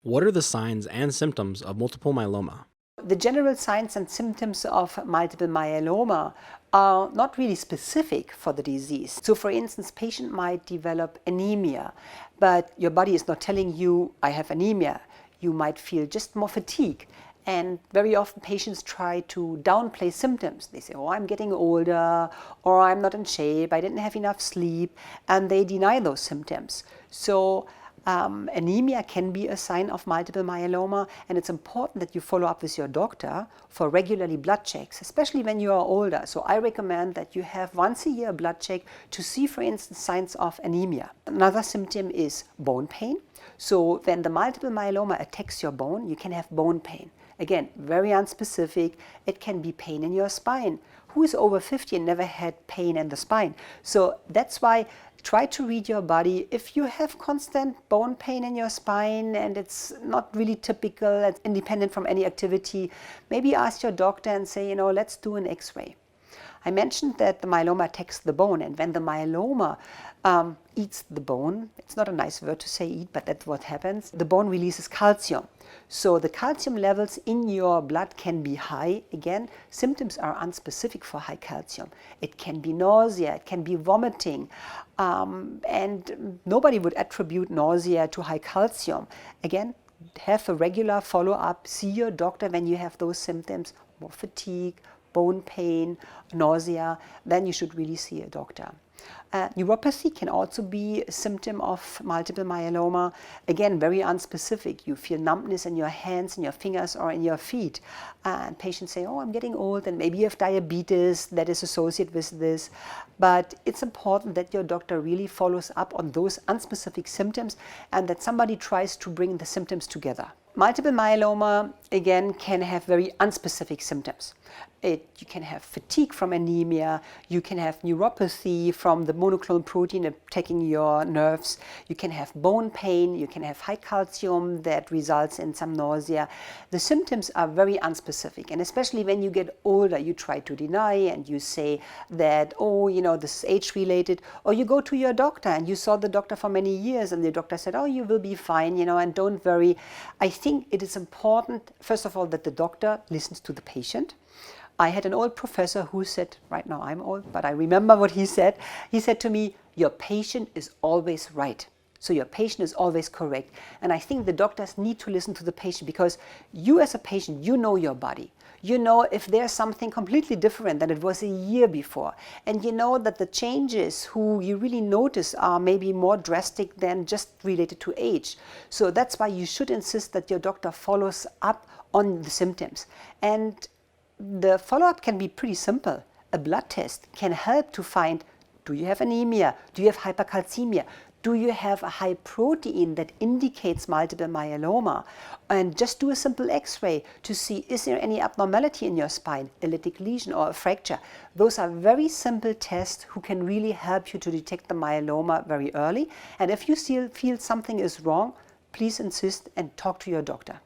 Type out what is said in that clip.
What are the signs and symptoms of multiple myeloma? The general signs and symptoms of multiple myeloma are not really specific for the disease. So for instance, patient might develop anemia, but your body is not telling you, I have anemia. You might feel just more fatigue. And very often patients try to downplay symptoms. They say, oh, I'm getting older, or I'm not in shape, I didn't have enough sleep, and they deny those symptoms. So anemia can be a sign of multiple myeloma, and it's important that you follow up with your doctor for regularly blood checks, especially when you are older. So I recommend that you have once a year a blood check to see, for instance, signs of anemia. Another symptom is bone pain. So when the multiple myeloma attacks your bone, you can have bone pain. Again, very unspecific. It can be pain in your spine. Who is over 50 and never had pain in the spine? So that's why try to read your body. If you have constant bone pain in your spine and it's not really typical, it's independent from any activity, maybe ask your doctor and say, let's do an X-ray. I mentioned that the myeloma attacks the bone, and when the myeloma eats the bone, it's not a nice word to say eat, but that's what happens, the bone releases calcium. So the calcium levels in your blood can be high. Again, symptoms are unspecific for high calcium. It can be nausea, it can be vomiting, and nobody would attribute nausea to high calcium. Again, have a regular follow-up, see your doctor when you have those symptoms, more fatigue, bone pain, nausea, then you should really see a doctor. Neuropathy can also be a symptom of multiple myeloma. Again, very unspecific. You feel numbness in your hands, in your fingers, or in your feet. And patients say, oh, I'm getting old, and maybe you have diabetes that is associated with this. But it's important that your doctor really follows up on those unspecific symptoms and that somebody tries to bring the symptoms together. Multiple myeloma, again, can have very unspecific symptoms. You can have fatigue from anemia, you can have neuropathy from the monoclonal protein attacking your nerves, you can have bone pain, you can have high calcium that results in some nausea. The symptoms are very unspecific, and especially when you get older, you try to deny and you say that, oh, this is age-related, or you go to your doctor and you saw the doctor for many years and the doctor said, oh, you will be fine, and don't worry. I think it is important, first of all, that the doctor listens to the patient. I had an old professor who said, right now I'm old, but I remember what he said. He said to me, your patient is always right. So your patient is always correct. And I think the doctors need to listen to the patient, because you as a patient, you know your body. You know if there's something completely different than it was a year before. And you know that the changes who you really notice are maybe more drastic than just related to age. So that's why you should insist that your doctor follows up on the symptoms. And the follow-up can be pretty simple. A blood test can help to find, do you have anemia? Do you have hypercalcemia? Do you have a high protein that indicates multiple myeloma? And just do a simple X-ray to see, is there any abnormality in your spine, a lytic lesion or a fracture? Those are very simple tests who can really help you to detect the myeloma very early. And if you still feel something is wrong, please insist and talk to your doctor.